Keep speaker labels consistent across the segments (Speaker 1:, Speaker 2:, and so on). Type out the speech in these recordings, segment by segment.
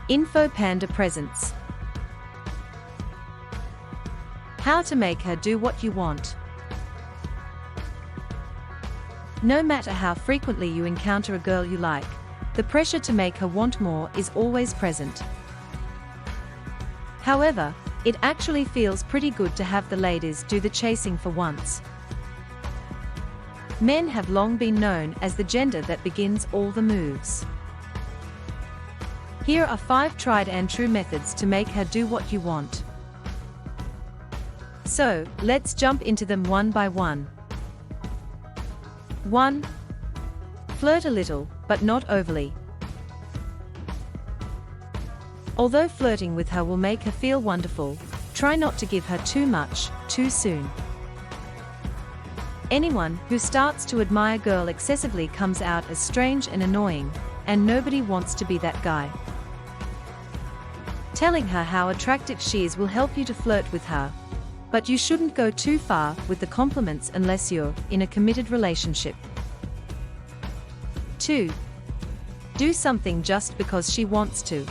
Speaker 1: Infopanda presents. How to make her do what you want. No matter how frequently you encounter a girl you like, the pressure to make her want more is always present. However, it actually feels pretty good to have the ladies do the chasing for once. Men have long been known as the gender that begins all the moves. Here are 5 tried and true methods to make her do what you want. So, let's jump into them one by one. 1. Flirt a little, but not overly. Although flirting with her will make her feel wonderful, try not to give her too much, too soon. Anyone who starts to admire a girl excessively comes out as strange and annoying, and nobody wants to be that guy. Telling her how attractive she is will help you to flirt with her, but you shouldn't go too far with the compliments unless you're in a committed relationship. 2. Do something just because she wants to.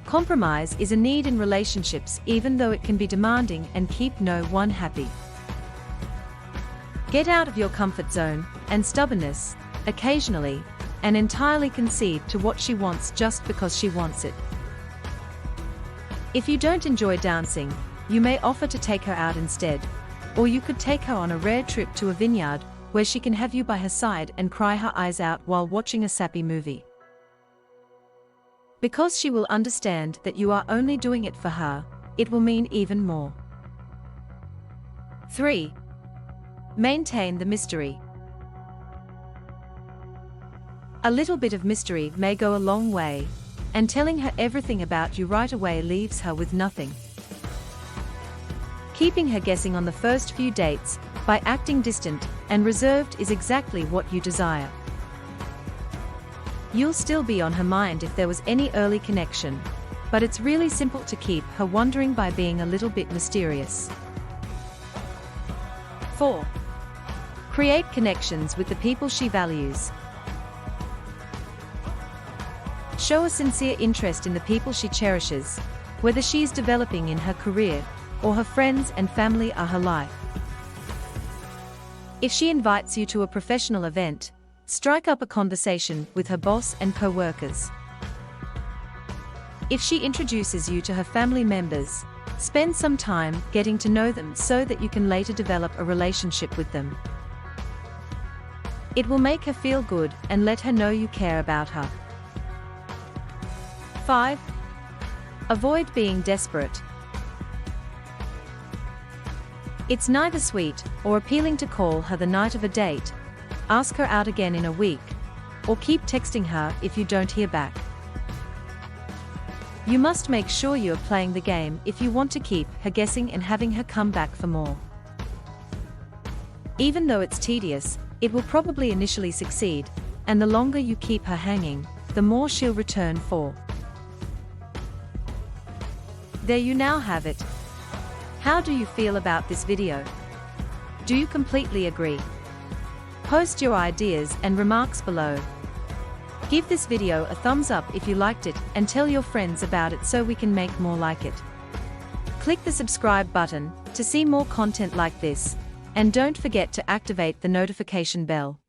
Speaker 1: Compromise is a need in relationships, even though it can be demanding and keep no one happy. Get out of your comfort zone and stubbornness, occasionally, and entirely concede to what she wants just because she wants it. If you don't enjoy dancing, you may offer to take her out instead, or you could take her on a rare trip to a vineyard where she can have you by her side and cry her eyes out while watching a sappy movie. Because she will understand that you are only doing it for her, it will mean even more. 3. Maintain the mystery. A little bit of mystery may go a long way, and telling her everything about you right away leaves her with nothing. Keeping her guessing on the first few dates, by acting distant and reserved, is exactly what you desire. You'll still be on her mind if there was any early connection, but it's really simple to keep her wondering by being a little bit mysterious. 4. Create connections with the people she values. Show a sincere interest in the people she cherishes, whether she is developing in her career, or her friends and family are her life. If she invites you to a professional event, strike up a conversation with her boss and co-workers. If she introduces you to her family members, spend some time getting to know them so that you can later develop a relationship with them. It will make her feel good and let her know you care about her. 5. Avoid being desperate. It's neither sweet or appealing to call her the night of a date, ask her out again in a week, or keep texting her if you don't hear back. You must make sure you are playing the game if you want to keep her guessing and having her come back for more. Even though it's tedious, it will probably initially succeed, and the longer you keep her hanging, the more she'll return for. There you now have it. How do you feel about this video? Do you completely agree? Post your ideas and remarks below. Give this video a thumbs up if you liked it and tell your friends about it so we can make more like it. Click the subscribe button to see more content like this, and don't forget to activate the notification bell.